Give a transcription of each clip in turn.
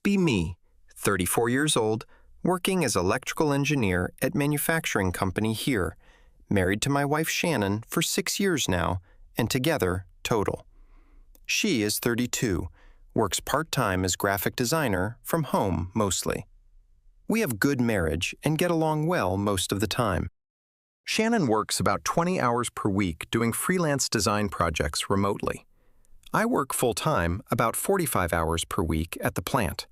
be me, 34 years old, working as electrical engineer at manufacturing company here, married to my wife Shannon for 6 years now, and together, total. She is 32, works part-time as graphic designer from home mostly. We have good marriage and get along well most of the time. Shannon works about 20 hours per week doing freelance design projects remotely. I work full-time about 45 hours per week at the plant.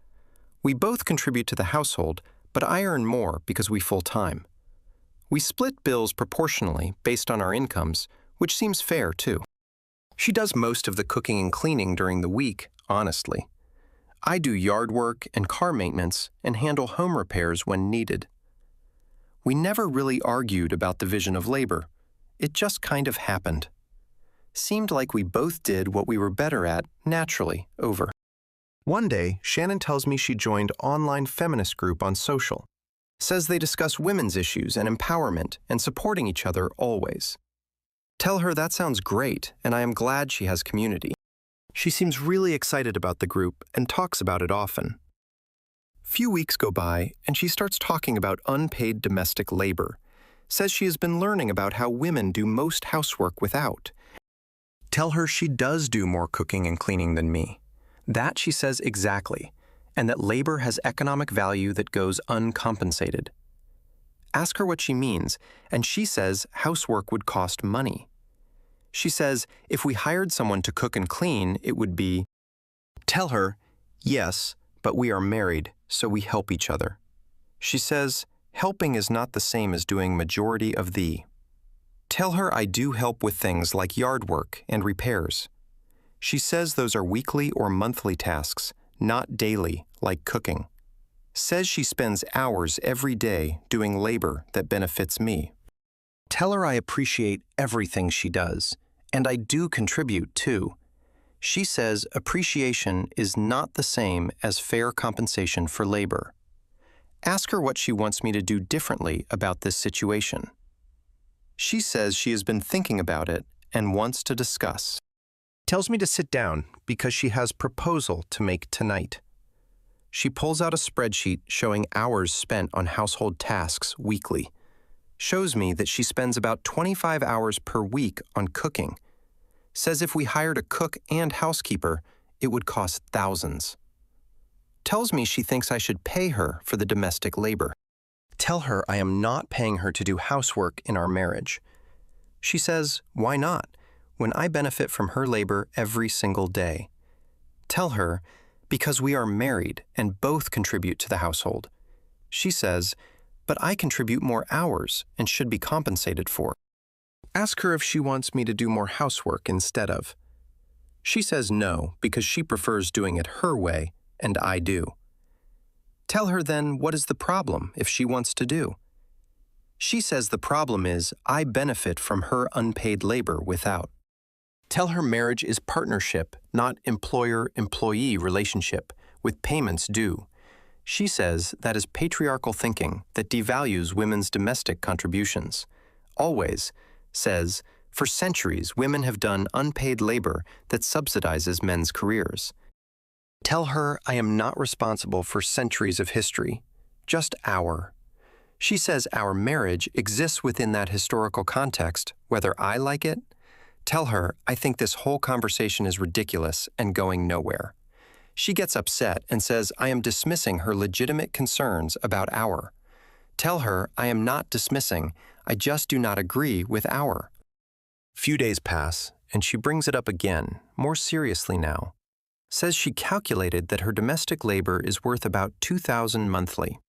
We both contribute to the household, but I earn more because we full-time. We split bills proportionally based on our incomes, which seems fair too. She does most of the cooking and cleaning during the week, honestly. I do yard work and car maintenance and handle home repairs when needed. We never really argued about the division of labor. It just kind of happened. Seemed like we both did what we were better at naturally over. One day, Shannon tells me she joined online feminist group on social. Says they discuss women's issues and empowerment and supporting each other always. Tell her that sounds great, and I am glad she has community. She seems really excited about the group and talks about it often. Few weeks go by, and she starts talking about unpaid domestic labor. Says she has been learning about how women do most housework without. Tell her she does do more cooking and cleaning than me. That she says exactly, and that labor has economic value that goes uncompensated. Ask her what she means, and she says housework would cost money. She says if we hired someone to cook and clean, it would be. Tell her, yes, but we are married, so we help each other. She says helping is not the same as doing majority of the. Tell her I do help with things like yard work and repairs. She says those are weekly or monthly tasks, not daily, like cooking. Says she spends hours every day doing labor that benefits me. Tell her I appreciate everything she does, and I do contribute too. She says appreciation is not the same as fair compensation for labor. Ask her what she wants me to do differently about this situation. She says she has been thinking about it and wants to discuss. Tells me to sit down because she has proposal to make tonight. She pulls out a spreadsheet showing hours spent on household tasks weekly. Shows me that she spends about 25 hours per week on cooking. Says if we hired a cook and housekeeper, it would cost thousands. Tells me she thinks I should pay her for the domestic labor. Tell her I am not paying her to do housework in our marriage. She says, why not, when I benefit from her labor every single day? Tell her, because we are married and both contribute to the household. She says, but I contribute more hours and should be compensated for. Ask her if she wants me to do more housework instead of. She says no, because she prefers doing it her way, and I do. Tell her then what is the problem if she wants to do. She says the problem is I benefit from her unpaid labor without. Tell her marriage is partnership, not employer-employee relationship, with payments due. She says that is patriarchal thinking that devalues women's domestic contributions. Always says, for centuries women have done unpaid labor that subsidizes men's careers. Tell her I am not responsible for centuries of history, just our. She says our marriage exists within that historical context, whether I like it. Tell her I think this whole conversation is ridiculous and going nowhere. She gets upset and says I am dismissing her legitimate concerns about our. Tell her I am not dismissing, I just do not agree with our. Few days pass, and she brings it up again, more seriously now. Says she calculated that her domestic labor is worth about $2,000 monthly.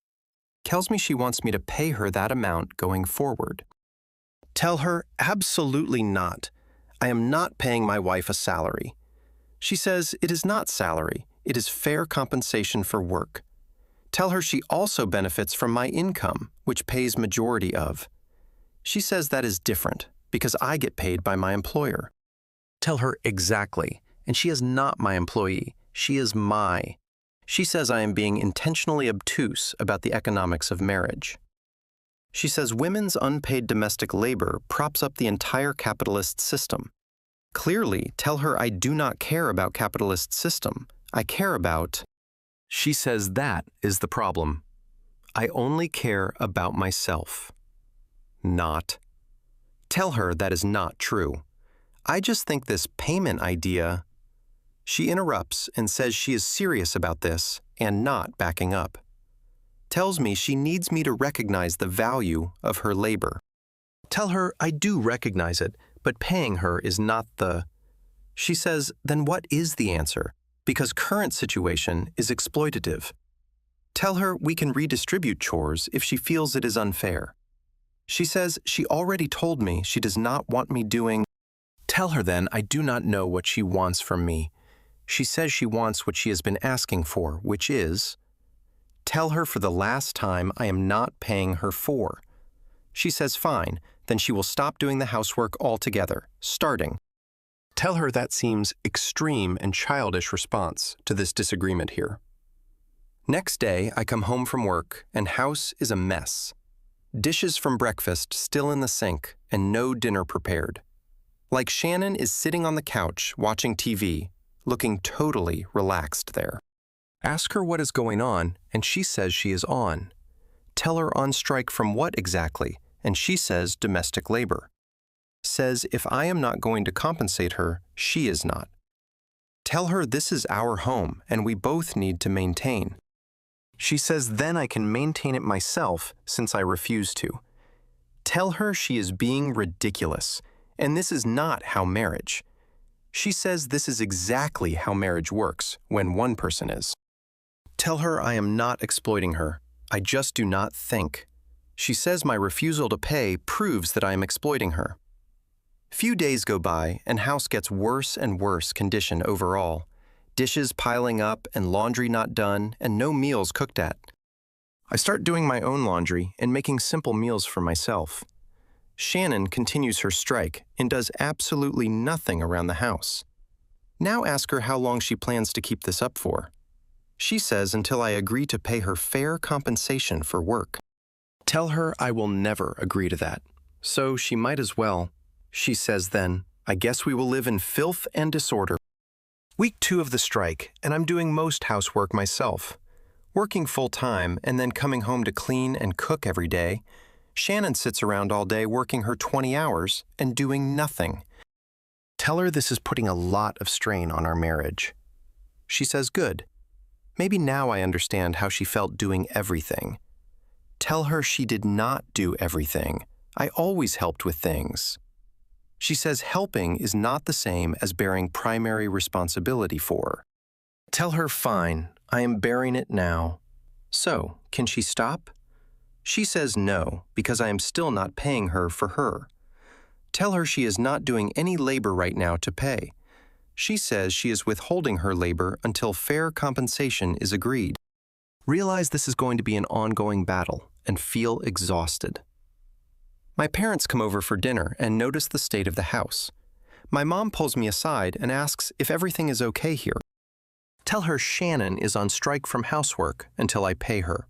Tells me she wants me to pay her that amount going forward. Tell her absolutely not. I am not paying my wife a salary. She says it is not salary, it is fair compensation for work. Tell her she also benefits from my income, which pays majority of. She says that is different, because I get paid by my employer. Tell her exactly, and she is not my employee, she is my. She says I am being intentionally obtuse about the economics of marriage. She says women's unpaid domestic labor props up the entire capitalist system. Clearly, tell her I do not care about capitalist system. I care about. She says that is the problem. I only care about myself. Not. Tell her that is not true. I just think this payment idea. She interrupts and says she is serious about this and not backing up. Tells me she needs me to recognize the value of her labor. Tell her I do recognize it, but paying her is not the. She says, then what is the answer? Because current situation is exploitative. Tell her we can redistribute chores if she feels it is unfair. She says she already told me she does not want me doing. Tell her then I do not know what she wants from me. She says she wants what she has been asking for, which is. Tell her for the last time I am not paying her for. She says fine, then she will stop doing the housework altogether, starting. Tell her that seems extreme and childish response to this disagreement here. Next day, I come home from work and house is a mess. Dishes from breakfast still in the sink and no dinner prepared. Like Shannon is sitting on the couch watching TV, looking totally relaxed there. Ask her what is going on, and she says she is on. Tell her on strike from what exactly, and she says domestic labor. Says if I am not going to compensate her, she is not. Tell her this is our home, and we both need to maintain. She says then I can maintain it myself since I refuse to. Tell her she is being ridiculous, and this is not how marriage. She says this is exactly how marriage works when one person is. Tell her I am not exploiting her. I just do not think. She says my refusal to pay proves that I am exploiting her. Few days go by and house gets worse and worse condition overall. Dishes piling up and laundry not done and no meals cooked at. I start doing my own laundry and making simple meals for myself. Shannon continues her strike and does absolutely nothing around the house. Now ask her how long she plans to keep this up for. She says until I agree to pay her fair compensation for work. Tell her I will never agree to that. So she might as well. She says then, I guess we will live in filth and disorder. Week 2 of the strike, and I'm doing most housework myself. Working full-time and then coming home to clean and cook every day. Shannon sits around all day working her 20 hours and doing nothing. Tell her this is putting a lot of strain on our marriage. She says good. Maybe now I understand how she felt doing everything. Tell her she did not do everything. I always helped with things. She says helping is not the same as bearing primary responsibility for. Tell her fine, I am bearing it now. So, can she stop? She says no, because I am still not paying her for her. Tell her she is not doing any labor right now to pay. She says she is withholding her labor until fair compensation is agreed. Realize this is going to be an ongoing battle and feel exhausted. My parents come over for dinner and notice the state of the house. My mom pulls me aside and asks if everything is okay here. Tell her Shannon is on strike from housework until I pay her.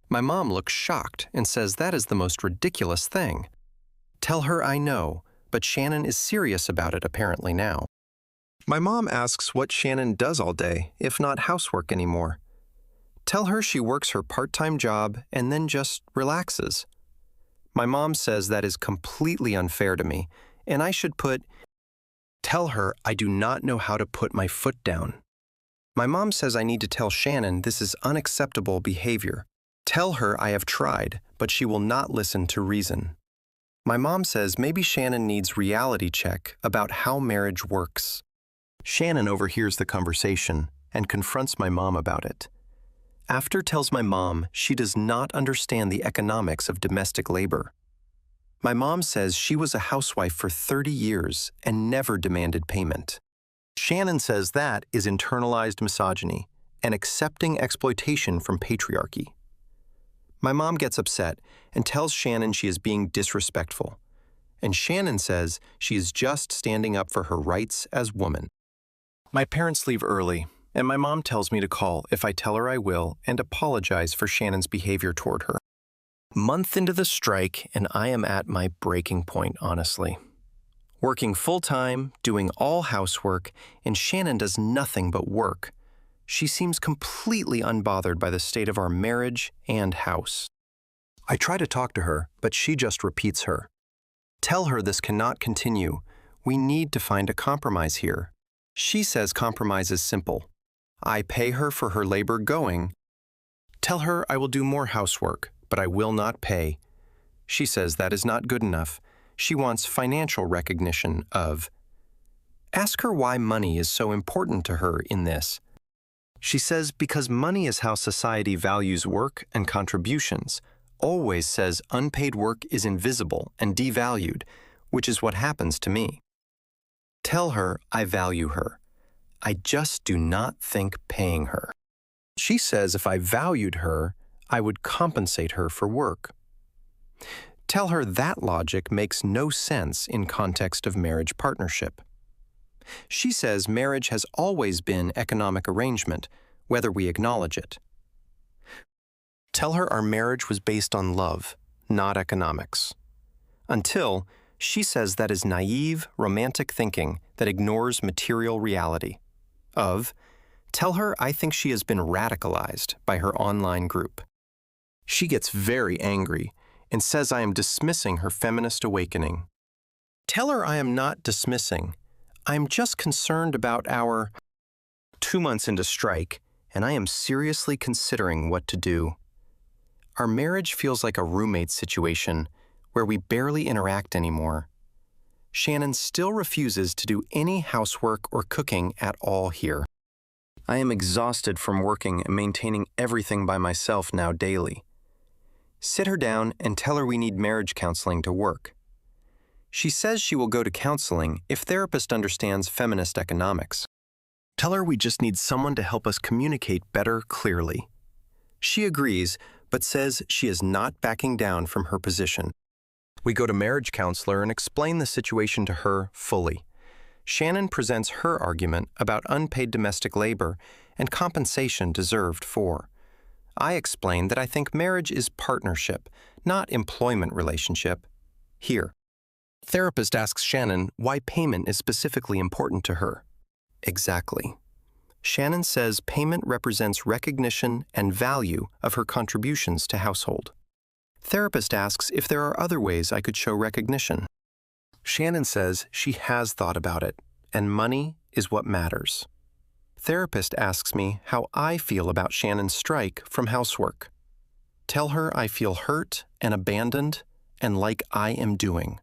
My mom looks shocked and says that is the most ridiculous thing. Tell her I know, but Shannon is serious about it apparently now. My mom asks what Shannon does all day, if not housework anymore. Tell her she works her part-time job and then just relaxes. My mom says that is completely unfair to me, and I should tell her I do not know how to put my foot down. My mom says I need to tell Shannon this is unacceptable behavior. Tell her I have tried, but she will not listen to reason. My mom says maybe Shannon needs reality check about how marriage works. Shannon overhears the conversation and confronts my mom about it. After tells my mom she does not understand the economics of domestic labor. My mom says she was a housewife for 30 years and never demanded payment. Shannon says that is internalized misogyny and accepting exploitation from patriarchy. My mom gets upset and tells Shannon she is being disrespectful. And Shannon says she is just standing up for her rights as woman. My parents leave early, and my mom tells me to call if I tell her I will and apologize for Shannon's behavior toward her. Month into the strike, and I am at my breaking point, honestly. Working full-time, doing all housework, and Shannon does nothing but work. She seems completely unbothered by the state of our marriage and house. I try to talk to her, but she just repeats her. Tell her this cannot continue. We need to find a compromise here. She says compromise is simple. I pay her for her labor going. Tell her I will do more housework, but I will not pay. She says that is not good enough. She wants financial recognition of. Ask her why money is so important to her in this. She says because money is how society values work and contributions. Always says unpaid work is invisible and devalued, which is what happens to me. Tell her I value her. I just do not think paying her. She says if I valued her, I would compensate her for work. Tell her that logic makes no sense in context of marriage partnership. She says marriage has always been economic arrangement, whether we acknowledge it. Tell her our marriage was based on love, not economics. Until she says that is naive, romantic thinking that ignores material reality. Tell her I think she has been radicalized by her online group. She gets very angry and says I am dismissing her feminist awakening. Tell her I am not dismissing. I am just concerned about our 2 months into strike, and I am seriously considering what to do. Our marriage feels like a roommate situation where we barely interact anymore. Shannon still refuses to do any housework or cooking at all here. I am exhausted from working and maintaining everything by myself now daily. Sit her down and tell her we need marriage counseling to work. She says she will go to counseling if therapist understands feminist economics. Tell her we just need someone to help us communicate better clearly. She agrees, but says she is not backing down from her position. We go to marriage counselor and explain the situation to her fully. Shannon presents her argument about unpaid domestic labor and compensation deserved for. I explain that I think marriage is partnership, not employment relationship. Here. Therapist asks Shannon why payment is specifically important to her. Exactly. Shannon says payment represents recognition and value of her contributions to household. Therapist asks if there are other ways I could show recognition. Shannon says she has thought about it, and money is what matters. Therapist asks me how I feel about Shannon's strike from housework. Tell her I feel hurt and abandoned and like I am doing.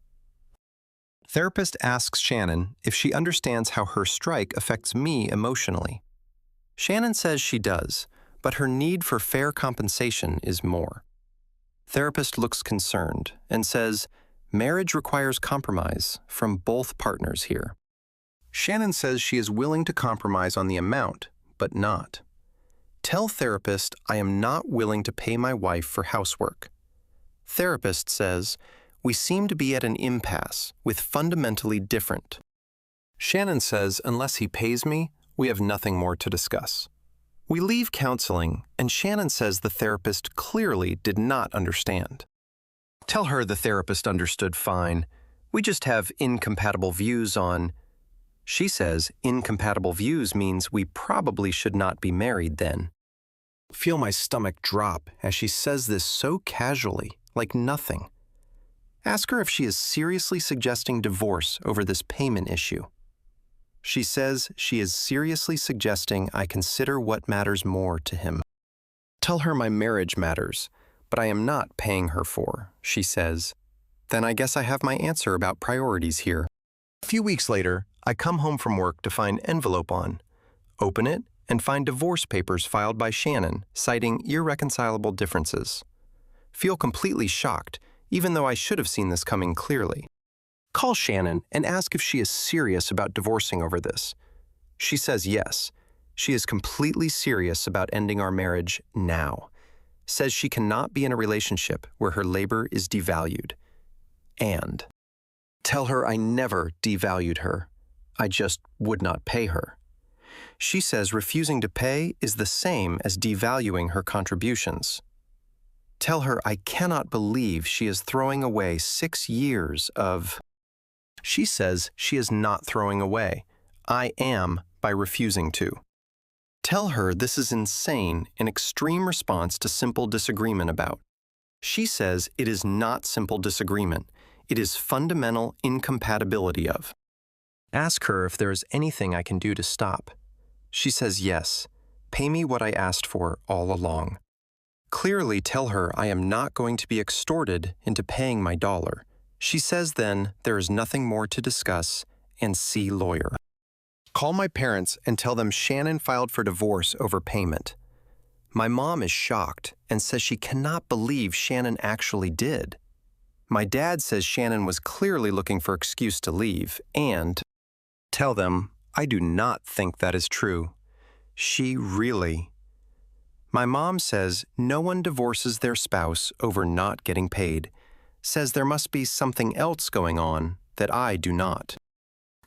Therapist asks Shannon if she understands how her strike affects me emotionally. Shannon says she does, but her need for fair compensation is more. Therapist looks concerned and says marriage requires compromise from both partners here. Shannon says she is willing to compromise on the amount, but not. Tell therapist I am not willing to pay my wife for housework. Therapist says we seem to be at an impasse with fundamentally different. Shannon says unless he pays me, we have nothing more to discuss. We leave counseling, and Shannon says the therapist clearly did not understand. Tell her the therapist understood fine. We just have incompatible views on. She says incompatible views means we probably should not be married then. Feel my stomach drop as she says this so casually, like nothing. Ask her if she is seriously suggesting divorce over this payment issue. She says she is seriously suggesting I consider what matters more to him. Tell her my marriage matters, but I am not paying her for, she says. Then I guess I have my answer about priorities here. A few weeks later, I come home from work to find envelope on, open it, and find divorce papers filed by Shannon citing irreconcilable differences. Feel completely shocked, even though I should have seen this coming clearly. Call Shannon and ask if she is serious about divorcing over this. She says yes. She is completely serious about ending our marriage now. Says she cannot be in a relationship where her labor is devalued. And tell her I never devalued her. I just would not pay her. She says refusing to pay is the same as devaluing her contributions. Tell her I cannot believe she is throwing away 6 years of. She says she is not throwing away. I am by refusing to. Tell her this is insane, an extreme response to simple disagreement about. She says it is not simple disagreement. It is fundamental incompatibility of. Ask her if there is anything I can do to stop. She says yes. Pay me what I asked for all along. Clearly tell her I am not going to be extorted into paying my dollar. She says then there is nothing more to discuss and see lawyer. Call my parents and tell them Shannon filed for divorce over payment. My mom is shocked and says she cannot believe Shannon actually did. My dad says Shannon was clearly looking for excuse to leave, and tell them I do not think that is true. She really. My mom says no one divorces their spouse over not getting paid, says there must be something else going on that I do not.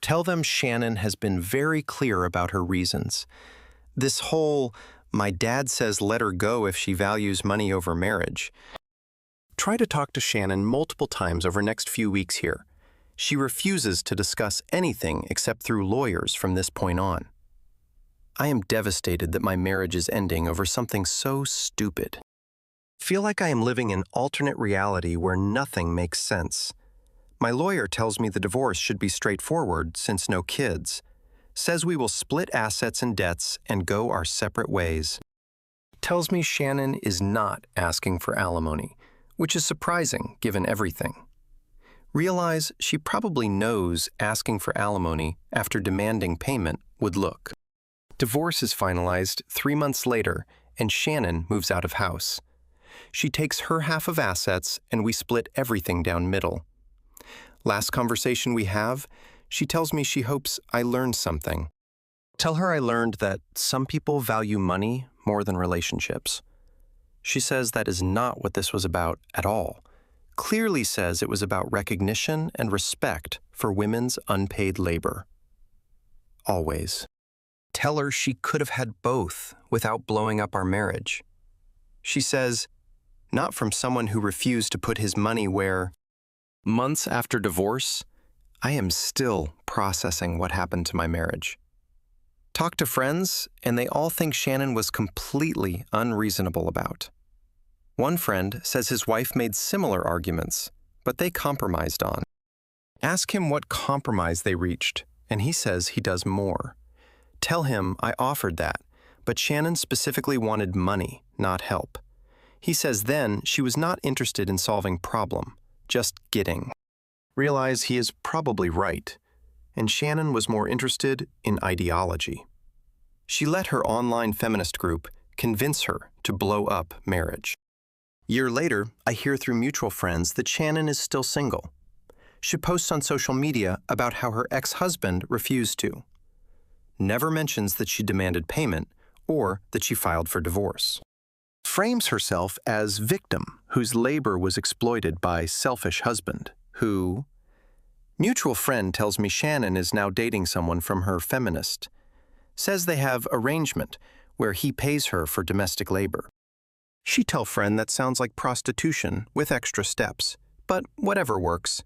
Tell them Shannon has been very clear about her reasons. This whole, my dad says let her go if she values money over marriage. Try to talk to Shannon multiple times over next few weeks here. She refuses to discuss anything except through lawyers from this point on. I am devastated that my marriage is ending over something so stupid. Feel like I am living in alternate reality where nothing makes sense. My lawyer tells me the divorce should be straightforward since no kids. Says we will split assets and debts and go our separate ways. Tells me Shannon is not asking for alimony, which is surprising given everything. Realize she probably knows asking for alimony after demanding payment would look. Divorce is finalized 3 months later, and Shannon moves out of house. She takes her half of assets, and we split everything down middle. Last conversation we have, she tells me she hopes I learned something. Tell her I learned that some people value money more than relationships. She says that is not what this was about at all. Clearly says it was about recognition and respect for women's unpaid labor. Always. Tell her she could have had both without blowing up our marriage. She says, not from someone who refused to put his money where, months after divorce, I am still processing what happened to my marriage. Talk to friends, and they all think Shannon was completely unreasonable about. One friend says his wife made similar arguments, but they compromised on. Ask him what compromise they reached, and he says he does more. Tell him I offered that, but Shannon specifically wanted money, not help. He says then she was not interested in solving problem, just getting. Realize he is probably right, and Shannon was more interested in ideology. She let her online feminist group convince her to blow up marriage. Year later, I hear through mutual friends that Shannon is still single. She posts on social media about how her ex-husband refused to. Never mentions that she demanded payment or that she filed for divorce. Frames herself as victim whose labor was exploited by selfish husband, who... Mutual friend tells me Shannon is now dating someone from her feminist. Says they have arrangement where he pays her for domestic labor. She tell friend that sounds like prostitution with extra steps, but whatever works.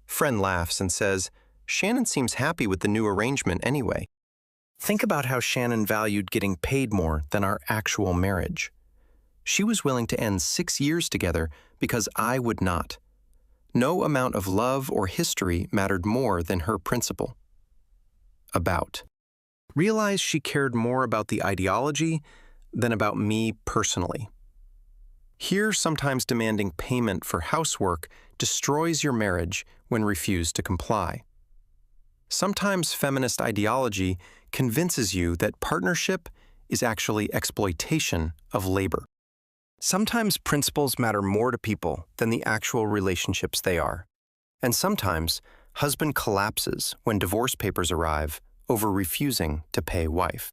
Friend laughs and says, Shannon seems happy with the new arrangement anyway. Think about how Shannon valued getting paid more than our actual marriage. She was willing to end 6 years together because I would not. No amount of love or history mattered more than her principle. About. Realize she cared more about the ideology than about me personally. Here, sometimes demanding payment for housework destroys your marriage when refused to comply. Sometimes feminist ideology convinces you that partnership is actually exploitation of labor. Sometimes principles matter more to people than the actual relationships they are. And sometimes husband collapses when divorce papers arrive over refusing to pay wife.